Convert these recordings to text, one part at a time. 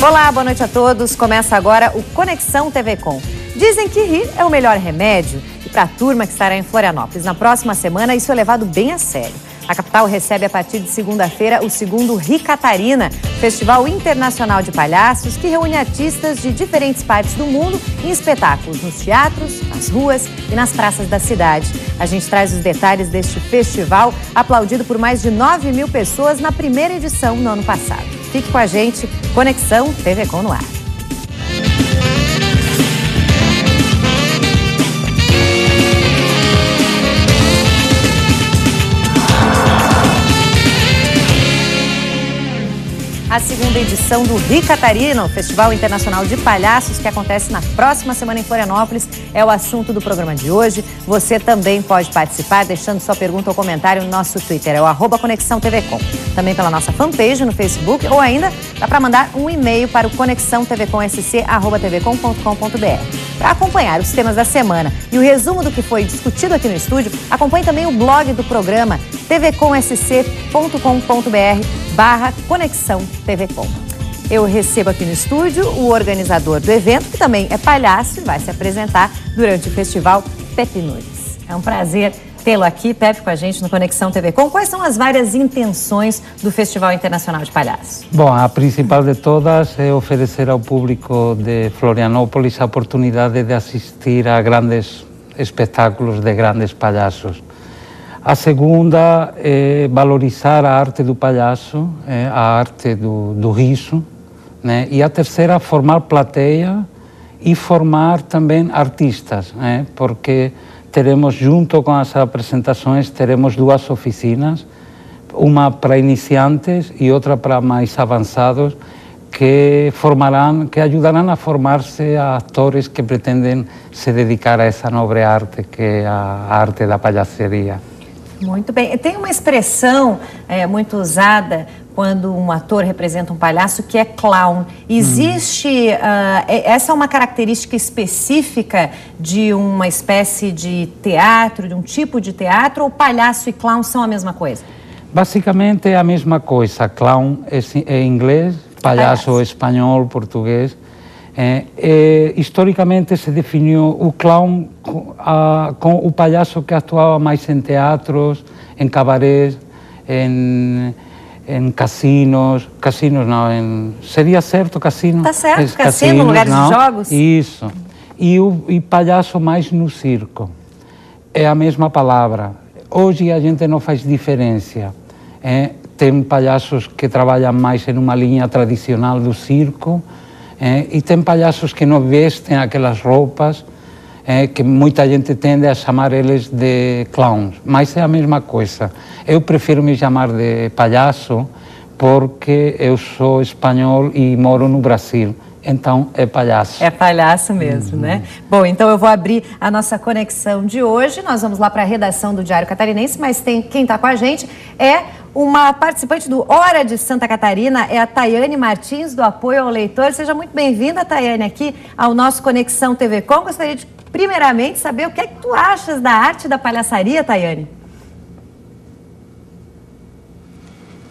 Olá, boa noite a todos. Começa agora o Conexão TV Com. Dizem que rir é o melhor remédio e para a turma que estará em Florianópolis na próxima semana, isso é levado bem a sério. A capital recebe a partir de segunda-feira o segundo Ri Catarina, Festival Internacional de Palhaços, que reúne artistas de diferentes partes do mundo em espetáculos nos teatros, nas ruas e nas praças da cidade. A gente traz os detalhes deste festival, aplaudido por mais de 9.000 pessoas na primeira edição no ano passado. Fique com a gente, Conexão TV Com no ar. A segunda edição do Ri Catarina, o Festival Internacional de Palhaços, que acontece na próxima semana em Florianópolis, é o assunto do programa de hoje. Você também pode participar deixando sua pergunta ou comentário no nosso Twitter, é o @Conexão TV Com. Também pela nossa fanpage no Facebook ou ainda dá para mandar um e-mail para o conexãotvcom@tvcom.com.br. Para acompanhar os temas da semana e o resumo do que foi discutido aqui no estúdio, acompanhe também o blog do programa tvcomsc.com.br/Conexão TV Com. Eu recebo aqui no estúdio o organizador do evento, que também é palhaço e vai se apresentar durante o festival, Pepe Nunes. É um prazer tê-lo aqui, Pepe, com a gente no Conexão TV Com. Quais são as várias intenções do Festival Internacional de Palhaços? Bom, a principal de todas é oferecer ao público de Florianópolis a oportunidade de assistir a grandes espetáculos de grandes palhaços. A segunda é valorizar a arte do palhaço, a arte do riso, né? E a terceira, formar plateia e formar também artistas, né? Porque teremos, junto com as apresentações, teremos duas oficinas, uma para iniciantes e outra para mais avançados, que ajudarão a formar-se a atores que pretendem se dedicar a essa nobre arte, que é a arte da palhaçaria. Muito bem. Tem uma expressão muito usada quando um ator representa um palhaço, que é clown. Existe, essa é uma característica específica de uma espécie de teatro, de um tipo de teatro, ou palhaço e clown são a mesma coisa? Basicamente é a mesma coisa. Clown é inglês, palhaço é espanhol, português. Historicamente se definiu o clown com o palhaço que atuava mais em teatros, em cabarés, em cassinos não, seria certo cassino? Tá certo, cassino, lugares de jogos? Isso, e palhaço mais no circo, é a mesma palavra. Hoje a gente não faz diferença, tem palhaços que trabalham mais em uma linha tradicional do circo, e tem palhaços que não vestem aquelas roupas, que muita gente tende a chamar eles de clowns, mas é a mesma coisa. Eu prefiro me chamar de palhaço porque eu sou espanhol e moro no Brasil, então é palhaço. É palhaço mesmo, né? Bom, então eu vou abrir a nossa conexão de hoje, nós vamos lá para a redação do Diário Catarinense, mas quem está com a gente é uma participante do Hora de Santa Catarina, é a Tayane Martins, do Apoio ao Leitor. Seja muito bem-vinda, Tayane, aqui ao nosso Conexão TV Com. Gostaria de, primeiramente, saber o que é que tu achas da arte da palhaçaria, Tayane?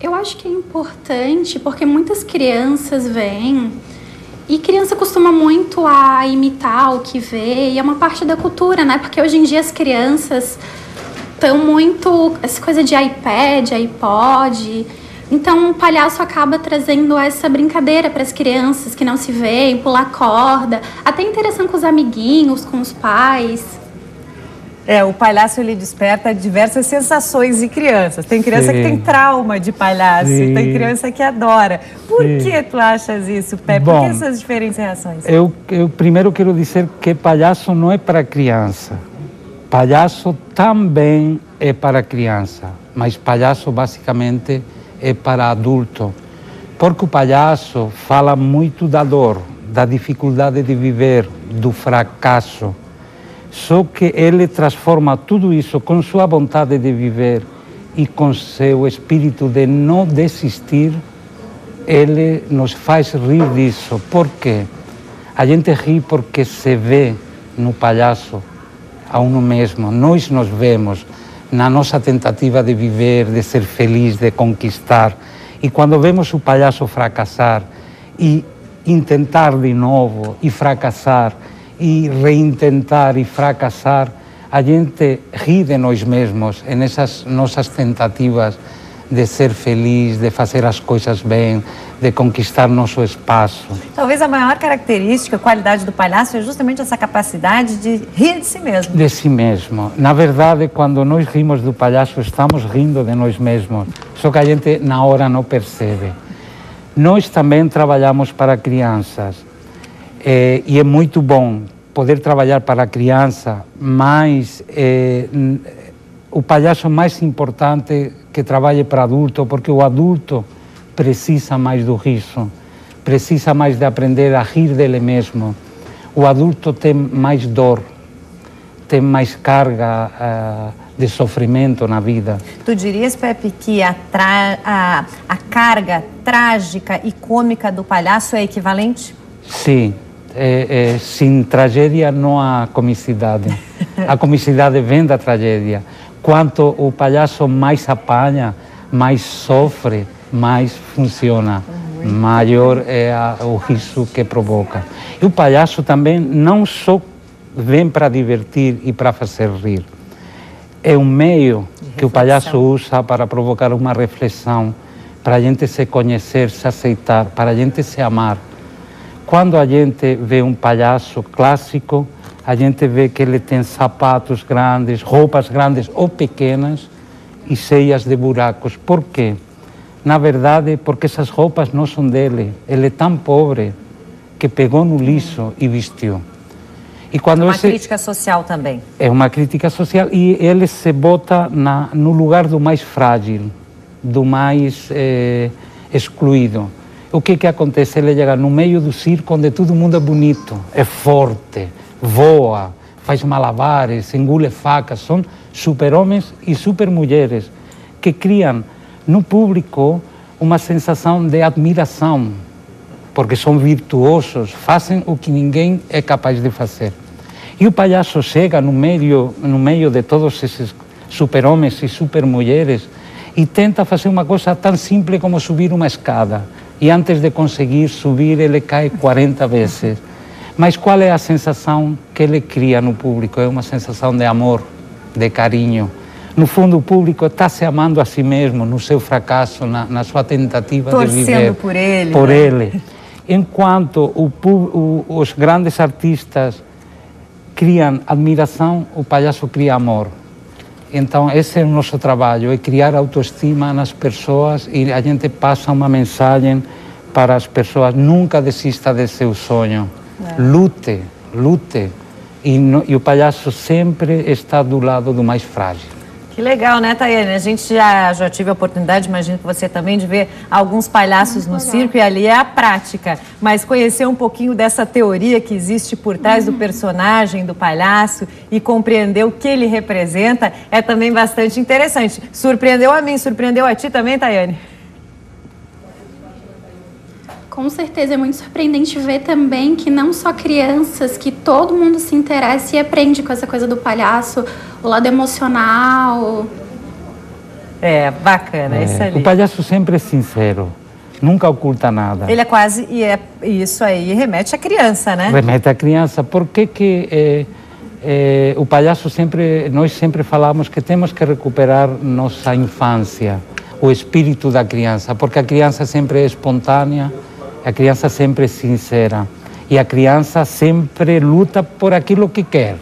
Eu acho que é importante, porque muitas crianças vêm e criança costuma muito a imitar o que vê, e é uma parte da cultura, né? Porque hoje em dia as crianças estão muito, essa coisa de iPad, iPod, então o palhaço acaba trazendo essa brincadeira para as crianças que não se veem, pular corda, até interação com os amiguinhos, com os pais. O palhaço, ele desperta diversas sensações em crianças. Tem criança que tem trauma de palhaço, tem criança que adora. Por que tu achas isso, Pepe? Por que essas diferentes reações? Eu primeiro quero dizer que palhaço não é para criança. Palhaço também é para criança, mas palhaço basicamente é para adulto. Porque o palhaço fala muito da dor, da dificuldade de viver, do fracasso. Só que ele transforma tudo isso com sua vontade de viver e com seu espírito de não desistir, ele nos faz rir disso. Por quê? A gente ri porque se vê no palhaço a uno mesmo. Nós nos vemos na nossa tentativa de viver, de ser feliz, de conquistar. E quando vemos o palhaço fracassar e intentar de novo e fracassar, e reintentar e fracassar, a gente ri de nós mesmos nessas nossas tentativas de ser feliz, de fazer as coisas bem, de conquistar nosso espaço. Talvez a maior característica, qualidade do palhaço é justamente essa capacidade de rir de si mesmo. De si mesmo. Na verdade, quando nós rimos do palhaço, estamos rindo de nós mesmos, só que a gente na hora não percebe. Nós também trabalhamos para crianças e é muito bom poder trabalhar para a criança, mas o palhaço mais importante que trabalhe para adulto, porque o adulto precisa mais do riso, precisa mais de aprender a rir dele mesmo. O adulto tem mais dor, tem mais carga de sofrimento na vida. Tu dirias, Pepe, que a carga trágica e cômica do palhaço é equivalente? Sim. Sem tragédia não há comicidade. A comicidade vem da tragédia. Quanto o palhaço mais apanha, mais sofre, mais funciona. Maior é o riso que provoca. E o palhaço também não só vem para divertir e para fazer rir. É um meio que o palhaço usa para provocar uma reflexão, para a gente se conhecer, se aceitar, para a gente se amar. Quando a gente vê um palhaço clássico, a gente vê que ele tem sapatos grandes, roupas grandes ou pequenas e cheias de buracos. Por quê? Na verdade, porque essas roupas não são dele. Ele é tão pobre que pegou no lixo e vestiu. E quando uma crítica social também. É uma crítica social e ele se bota no lugar do mais frágil, do mais excluído. O que acontece? Ele chega no meio do circo onde todo mundo é bonito, é forte, voa, faz malabares, engole facas. São super-homens e super-mulheres que criam no público uma sensação de admiração, porque são virtuosos, fazem o que ninguém é capaz de fazer. E o palhaço chega no meio de todos esses super-homens e super-mulheres e tenta fazer uma coisa tão simples como subir uma escada. E antes de conseguir subir, ele cai 40 vezes. Mas qual é a sensação que ele cria no público? É uma sensação de amor, de carinho. No fundo, o público está se amando a si mesmo, no seu fracasso, na sua tentativa de viver. Torcendo por ele. Enquanto os grandes artistas criam admiração, o palhaço cria amor. Então, esse é o nosso trabalho, é criar autoestima nas pessoas e a gente passa uma mensagem para as pessoas: nunca desista de seu sonho, lute, lute. E o palhaço sempre está do lado do mais frágil. Que legal, né, Tayane? A gente já tive a oportunidade, imagino que você também, de ver alguns palhaços no circo, e ali é a prática. Mas conhecer um pouquinho dessa teoria que existe por trás do personagem, do palhaço, e compreender o que ele representa é também bastante interessante. Surpreendeu a mim, surpreendeu a ti também, Tayane? Com certeza, é muito surpreendente ver também que não só crianças, que todo mundo se interessa e aprende com essa coisa do palhaço, o lado emocional. É, bacana, isso ali. O palhaço sempre é sincero, nunca oculta nada. Ele é quase, e é isso aí, remete à criança, né? Remete à criança. Por que o palhaço nós sempre falamos que temos que recuperar nossa infância, o espírito da criança, porque a criança sempre é espontânea, a criança sempre é sincera e a criança sempre luta por aquilo que quer.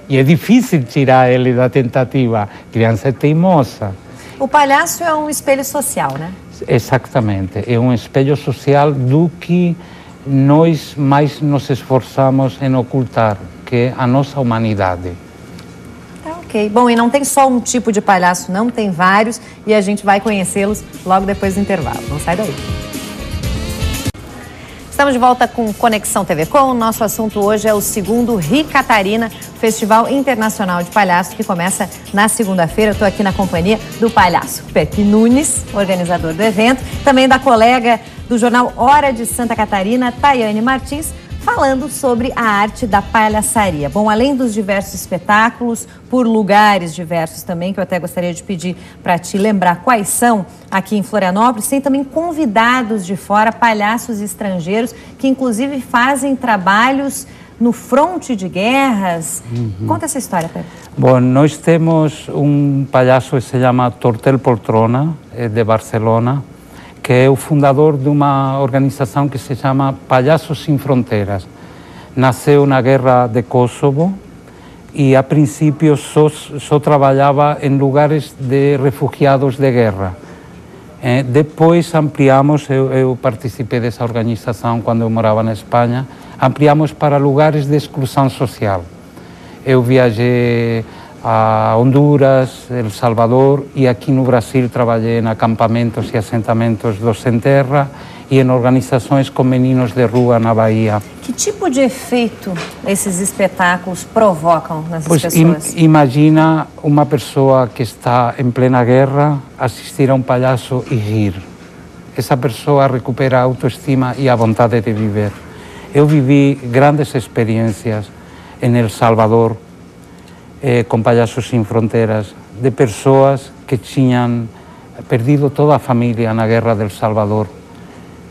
E é difícil tirar ele da tentativa. A criança é teimosa. O palhaço é um espelho social, né? Exatamente. É um espelho social do que nós mais nos esforçamos em ocultar, que é a nossa humanidade. Ok. Bom, e não tem só um tipo de palhaço, não, tem vários, e a gente vai conhecê-los logo depois do intervalo. Não sai daí. Estamos de volta com Conexão TV Com. O nosso assunto hoje é o segundo Ri Catarina, Festival Internacional de Palhaço, que começa na segunda-feira. Eu estou aqui na companhia do palhaço Pepe Nunes, organizador do evento, também da colega do jornal Hora de Santa Catarina, Tayane Martins, falando sobre a arte da palhaçaria. Bom, além dos diversos espetáculos, por lugares diversos também, que eu até gostaria de pedir para te lembrar quais são aqui em Florianópolis, tem também convidados de fora, palhaços estrangeiros, que inclusive fazem trabalhos no fronte de guerras. Conta essa história, Pepe. Bom, nós temos um palhaço que se chama Tortel Poltrona, de Barcelona, que é o fundador de uma organização que se chama Palhaços Sem Fronteiras. Nasceu na guerra de Kosovo e, a princípio, só trabalhava em lugares de refugiados de guerra. Depois ampliamos, eu participei dessa organização quando eu morava na Espanha, ampliamos para lugares de exclusão social. Eu viajei a Honduras, El Salvador e aqui no Brasil trabalhei em acampamentos e assentamentos do Sem Terra e em organizações com meninos de rua na Bahia. Que tipo de efeito esses espetáculos provocam nessas pessoas? Imagina uma pessoa que está em plena guerra assistir a um palhaço e rir. Essa pessoa recupera a autoestima e a vontade de viver. Eu vivi grandes experiências em El Salvador, com Palhaços Sem Fronteiras, de pessoas que tinham perdido toda a família na guerra del Salvador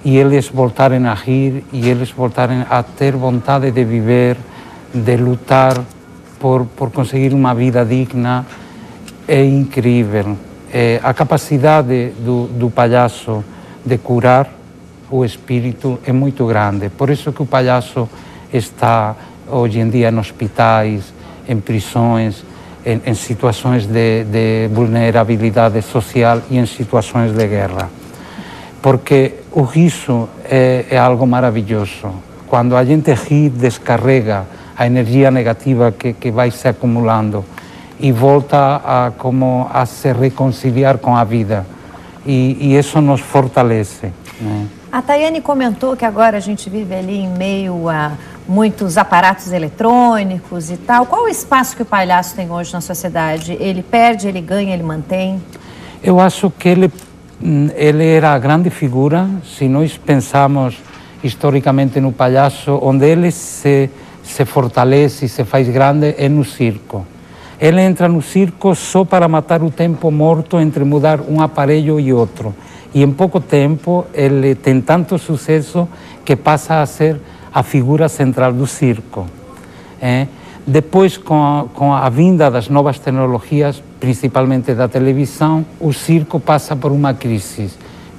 e eles voltarem a rir e eles voltarem a ter vontade de viver, de lutar por conseguir uma vida digna. É incrível. A capacidade do palhaço de curar o espírito é muito grande. Por isso que o palhaço está hoje em dia em hospitais, em prisões, em situações de vulnerabilidade social e em situações de guerra. Porque o riso é algo maravilhoso. Quando a gente ri, descarrega a energia negativa que vai se acumulando e volta a se reconciliar com a vida. E isso nos fortalece, né? A Tayane comentou que agora a gente vive ali em meio a muitos aparatos eletrônicos e tal. Qual o espaço que o palhaço tem hoje na sociedade? Ele perde, ele ganha, ele mantém? Eu acho que ele era a grande figura, se nós pensamos historicamente no palhaço, onde ele se fortalece e se faz grande é no circo. Ele entra no circo só para matar o tempo morto entre mudar um aparelho e outro. E em pouco tempo ele tem tanto sucesso que passa a ser a figura central do circo. Depois, com a vinda das novas tecnologias, principalmente da televisão, o circo passa por uma crise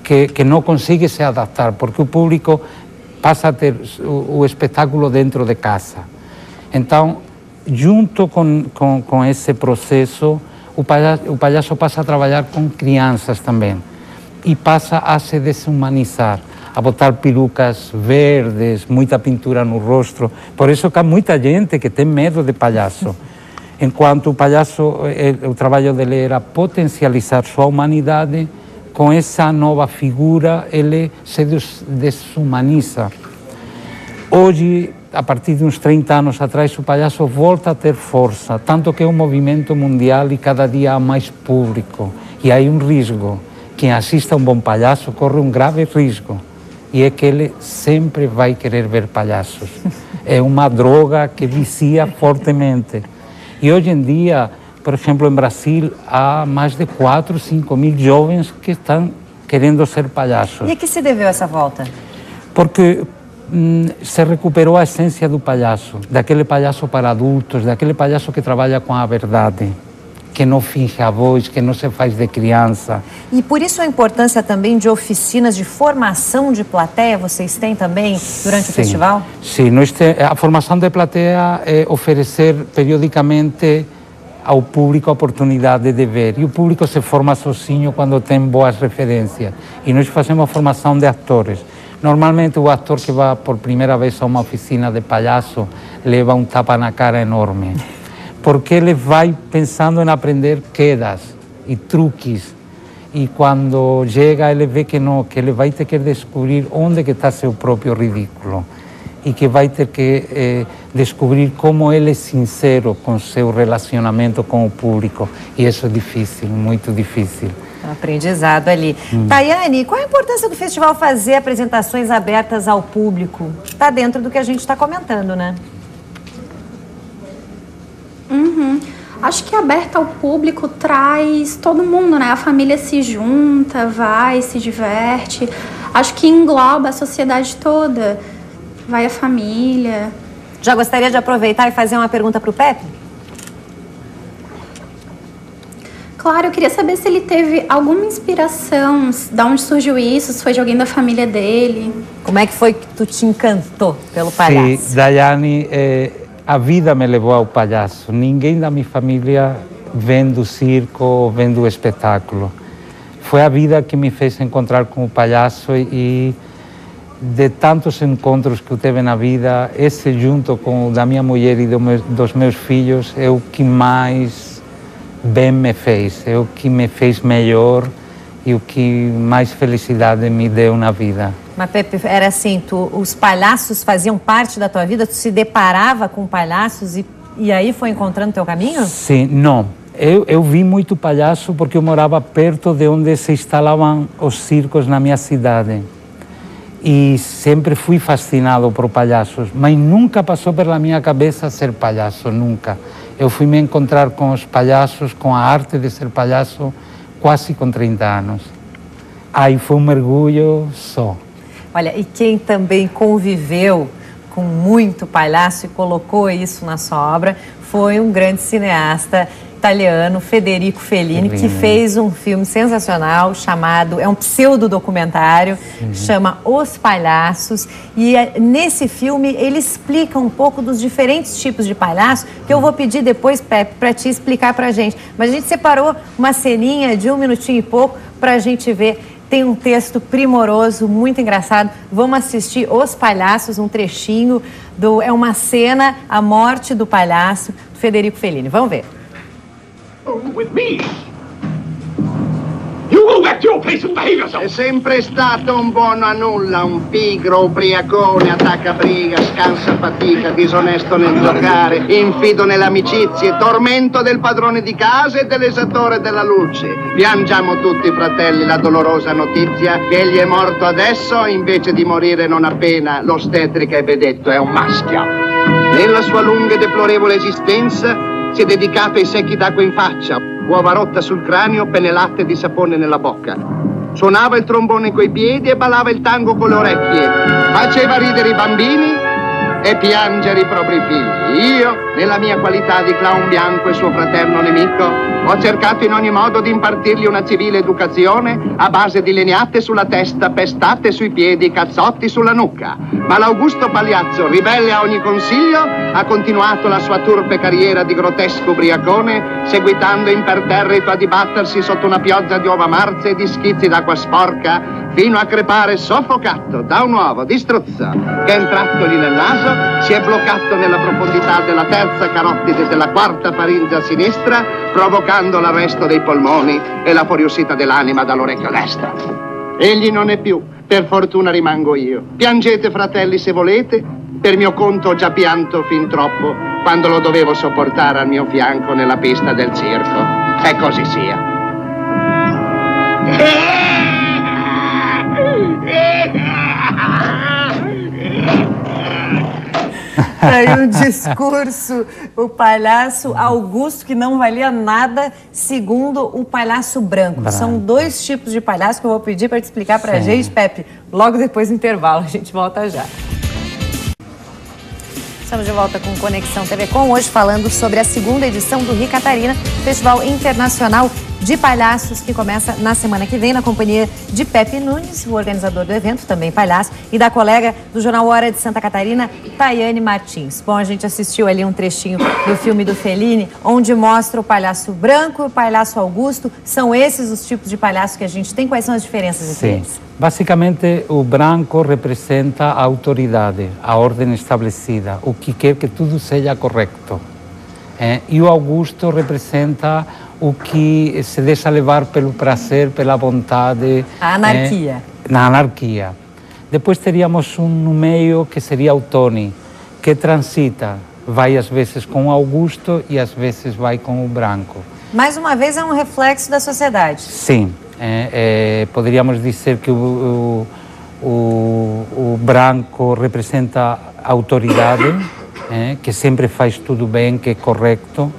que não consegue se adaptar, porque o público passa a ter o espetáculo dentro de casa. Então, junto com esse processo, o palhaço passa a trabalhar com crianças também e passa a se desumanizar, a botar perucas verdes, muita pintura no rosto. Por isso que há muita gente que tem medo de palhaço. Enquanto o palhaço, o trabalho dele era potencializar sua humanidade, com essa nova figura ele se desumaniza. Hoje, a partir de uns 30 anos atrás, o palhaço volta a ter força, tanto que é um movimento mundial e cada dia há mais público. E há um risco. Quem assiste a um bom palhaço corre um grave risco, e é que ele sempre vai querer ver palhaços. É uma droga que vicia fortemente. E hoje em dia, por exemplo, em Brasil, há mais de 4, 5 mil jovens que estão querendo ser palhaços. E a que se deveu essa volta? Porque se recuperou a essência do palhaço, daquele palhaço para adultos, daquele palhaço que trabalha com a verdade, que não finge a voz, que não se faz de criança. E por isso a importância também de oficinas de formação de plateia, vocês têm também durante o festival? Sim, a formação de plateia é oferecer periodicamente ao público a oportunidade de ver. E o público se forma sozinho quando tem boas referências. E nós fazemos a formação de atores. Normalmente o ator que vai por primeira vez a uma oficina de palhaço leva um tapa na cara enorme. Porque ele vai pensando em aprender quedas e truques. E quando chega, ele vê que não, que ele vai ter que descobrir onde que está seu próprio ridículo. E que vai ter que descobrir como ele é sincero com seu relacionamento com o público. E isso é difícil, muito difícil. Um aprendizado ali. Tayane, qual a importância do festival fazer apresentações abertas ao público? Está dentro do que a gente está comentando, né? Acho que aberta ao público traz todo mundo, né? A família se junta, vai, se diverte. Acho que engloba a sociedade toda. Vai a família. Já gostaria de aproveitar e fazer uma pergunta para o Pepe? Claro, eu queria saber se ele teve alguma inspiração, de onde surgiu isso, se foi de alguém da família dele. Como é que foi que tu te encantou pelo palhaço? Sim, Daiane, a vida me levou ao palhaço. Ninguém da minha família vem do circo, vem do espetáculo. Foi a vida que me fez encontrar com o palhaço e de tantos encontros que eu tive na vida, esse junto com o da minha mulher e dos meus filhos é o que mais bem me fez, é o que me fez melhor e o que mais felicidade me deu na vida. Mas, Pepe, era assim, os palhaços faziam parte da tua vida? Tu se deparava com palhaços e aí foi encontrando teu caminho? Sim, não. Eu vi muito palhaço porque eu morava perto de onde se instalavam os circos na minha cidade. E sempre fui fascinado por palhaços, mas nunca passou pela minha cabeça ser palhaço, nunca. Eu fui me encontrar com os palhaços, com a arte de ser palhaço, quase com 30 anos. Aí foi um mergulho só. Olha, e quem também conviveu com muito palhaço e colocou isso na sua obra foi um grande cineasta italiano, Federico Fellini, que fez um filme sensacional chamado, é um pseudo-documentário, chama Os Palhaços, e nesse filme ele explica um pouco dos diferentes tipos de palhaço, que eu vou pedir depois, Pepe, para te explicar pra gente. Mas a gente separou uma ceninha de 1 minutinho e pouco pra gente ver. Tem um texto primoroso, muito engraçado. Vamos assistir Os Palhaços, um trechinho, é uma cena, a morte do palhaço, do Federico Fellini. Vamos ver. With me. You go back to your place and behave yourself. È sempre stato un buono a nulla, un pigro, ubriacone, attacca briga, scansa fatica, disonesto nel giocare, infido nelle amicizie, tormento del padrone di casa e dell'esattore della luce. Piangiamo tutti, fratelli, la dolorosa notizia che egli è morto adesso invece di morire non appena l'ostetrica ebbe detto è un maschio. Nella sua lunga e deplorevole esistenza si è dedicato ai secchi d'acqua in faccia, uova rotta sul cranio, penne latte di sapone nella bocca. Suonava il trombone coi piedi e ballava il tango con le orecchie. Faceva ridere i bambini e piangere i propri figli. Io, nella mia qualità di clown bianco e suo fraterno nemico, ho cercato in ogni modo di impartirgli una civile educazione a base di legnate sulla testa, pestate sui piedi, cazzotti sulla nuca. Ma l'Augusto Pagliazzo, ribelle a ogni consiglio, ha continuato la sua turpe carriera di grottesco ubriacone, seguitando imperterrito a dibattersi sotto una pioggia di uova marze e di schizzi d'acqua sporca, fino a crepare soffocato da un uovo di struzzo che entratogli nel naso si è bloccato nella profondità della terza carottide della quarta faringe a sinistra, provocando l'arresto dei polmoni e la furiosità dell'anima dall'orecchio destro. Egli non è più, per fortuna rimango io. Piangete, fratelli, se volete, per mio conto ho già pianto fin troppo quando lo dovevo sopportare al mio fianco nella pista del circo. E così sia. Aí um discurso, o palhaço Augusto, que não valia nada, segundo o palhaço branco. São dois tipos de palhaço que eu vou pedir para te explicar para a gente, Pepe, logo depois do intervalo. A gente volta já. Estamos de volta com Conexão TV Com, hoje falando sobre a segunda edição do Ri Catarina, Festival Internacional de Palhaços, que começa na semana que vem, na companhia de Pepe Nunes, o organizador do evento, também palhaço, e da colega do Jornal Hora de Santa Catarina, Tayane Martins. Bom, a gente assistiu ali um trechinho do filme do Fellini, onde mostra o palhaço branco e o palhaço Augusto. São esses os tipos de palhaço que a gente tem? Quais são as diferenças entre eles? Basicamente, o branco representa a autoridade, a ordem estabelecida, o que quer que tudo seja correto. E o Augusto representa o que se deixa levar pelo prazer, pela vontade. A anarquia. Na anarquia. Depois teríamos um no meio que seria o Tony, que transita, vai às vezes com o Augusto e às vezes vai com o branco. Mais uma vez é um reflexo da sociedade. Sim. Poderíamos dizer que o branco representa a autoridade, que sempre faz tudo bem, que é correto.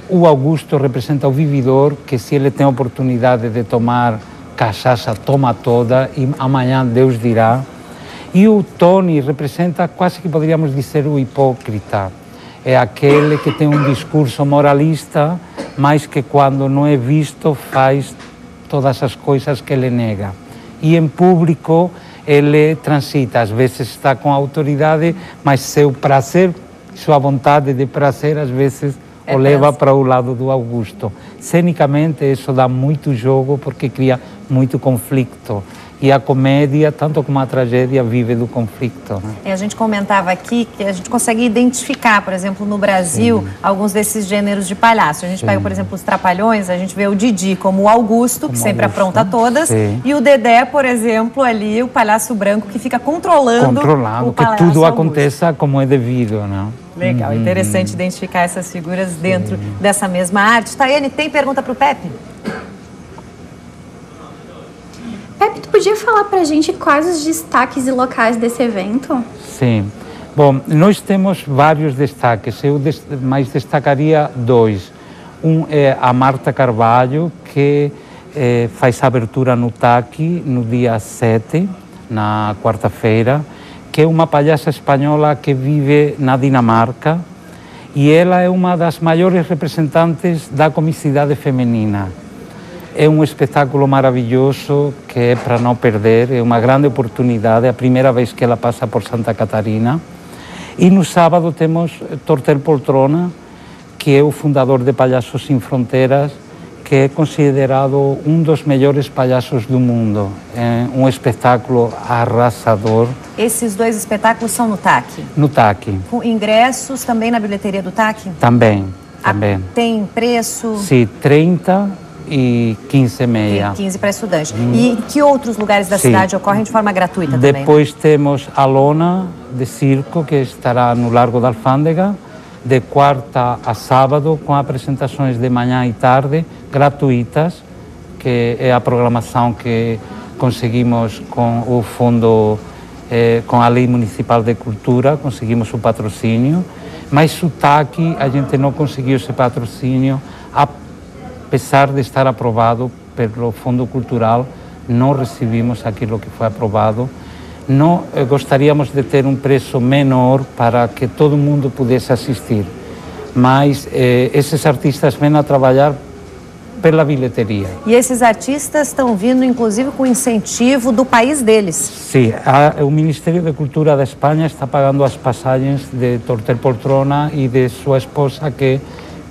O Augusto representa o vividor, que se ele tem a oportunidade de tomar cachaça, toma toda e amanhã Deus dirá. E o Tony representa quase que poderíamos dizer o hipócrita. É aquele que tem um discurso moralista, mas que quando não é visto faz todas as coisas que ele nega. E em público ele transita, às vezes está com autoridade, mas seu prazer, sua vontade de prazer, às vezes o leva para o lado do Augusto. Cenicamente isso dá muito jogo porque cria muito conflito. E a comédia, tanto como a tragédia, vive do conflito. Né? A gente comentava aqui que a gente consegue identificar, por exemplo, no Brasil, alguns desses gêneros de palhaço. A gente pega, por exemplo, os Trapalhões, a gente vê o Didi como o Augusto, que sempre apronta todas, e o Dedé, por exemplo, ali, o palhaço branco que fica controlando o que tudo aconteça como é devido, né? Legal, interessante identificar essas figuras dentro dessa mesma arte. Tayane, tem pergunta para o Pepe? Pepe, tu podia falar pra gente quais os destaques e locais desse evento? Sim. Bom, nós temos vários destaques. Eu mais destacaria dois. Um é a Marta Carvalho, que faz a abertura no TAC no dia 7, na quarta-feira, que é uma palhaça espanhola que vive na Dinamarca e ela é uma das maiores representantes da comicidade feminina. É um espetáculo maravilhoso que é para não perder, é uma grande oportunidade, é a primeira vez que ela passa por Santa Catarina. E no sábado temos Torter Poltrona, que é o fundador de Palhaços Sem Fronteiras, que é considerado um dos melhores palhaços do mundo. É um espetáculo arrasador. Esses dois espetáculos são no TAC? No TAC. Com ingressos também na bilheteria do TAC? Também. Tem preço? Sim, 30 e 15,5. 15 para estudante. E que outros lugares da cidade ocorrem de forma gratuita também? Depois temos a Lona de Circo, que estará no Largo da Alfândega, de quarta a sábado, com apresentações de manhã e tarde, gratuitas, que é a programação que conseguimos com o fundo, com a Lei Municipal de Cultura, conseguimos o patrocínio, mas o TAC a gente não conseguiu esse patrocínio, apesar de estar aprovado pelo Fundo Cultural, não recebemos aquilo que foi aprovado. Não gostaríamos de ter um preço menor para que todo mundo pudesse assistir, mas esses artistas vêm a trabalhar pela bilheteria. E esses artistas estão vindo, inclusive, com incentivo do país deles? Sim, o Ministério da Cultura da Espanha está pagando as passagens de Torter Poltrona e de sua esposa, que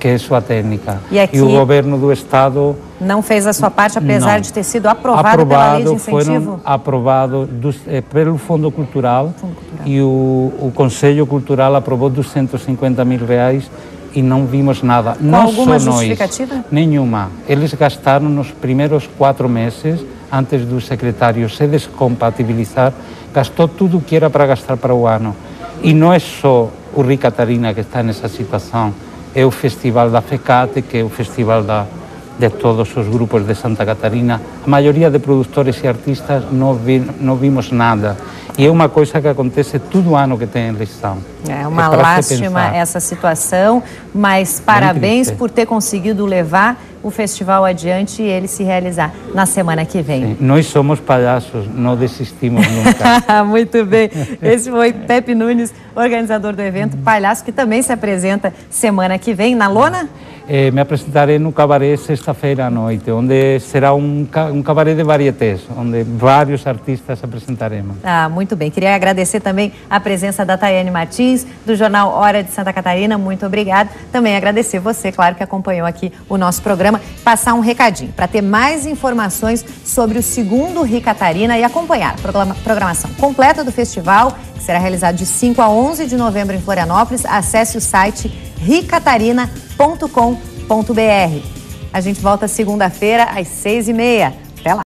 é sua técnica. E o governo do Estado não fez a sua parte, apesar de ter sido aprovado pela lei de incentivo? Foram aprovados pelo Fundo Cultural, e o Conselho Cultural aprovou 250 mil reais e não vimos nada. Com alguma justificativa? Nenhuma. Eles gastaram nos primeiros 4 meses, antes do secretário se descompatibilizar, gastou tudo o que era para gastar para o ano. E não é só o Ri Catarina que está nessa situação, é o Festival da FECATE, que é o festival de todos os grupos de Santa Catarina. A maioria de produtores e artistas não vimos nada. E é uma coisa que acontece todo ano que tem eleição. É uma lástima essa situação, mas parabéns por ter conseguido levar o festival adiante e ele se realizar na semana que vem. Sim, nós somos palhaços, não desistimos nunca. Muito bem. Esse foi Pepe Nunes, organizador do evento, palhaço que também se apresenta semana que vem na Lona? Me apresentarei no cabaré sexta-feira à noite, onde será um cabaré de varietés, onde vários artistas apresentaremos. Muito bem. Queria agradecer também a presença da Tayane Martins, do jornal Hora de Santa Catarina. Muito obrigada. Também agradecer você, claro, que acompanhou aqui o nosso programa. Passar um recadinho para ter mais informações sobre o segundo Ri Catarina e acompanhar a programação completa do festival, que será realizado de 5 a 11 de novembro em Florianópolis. Acesse o site ricatarina.com.br. A gente volta segunda-feira às 6h30.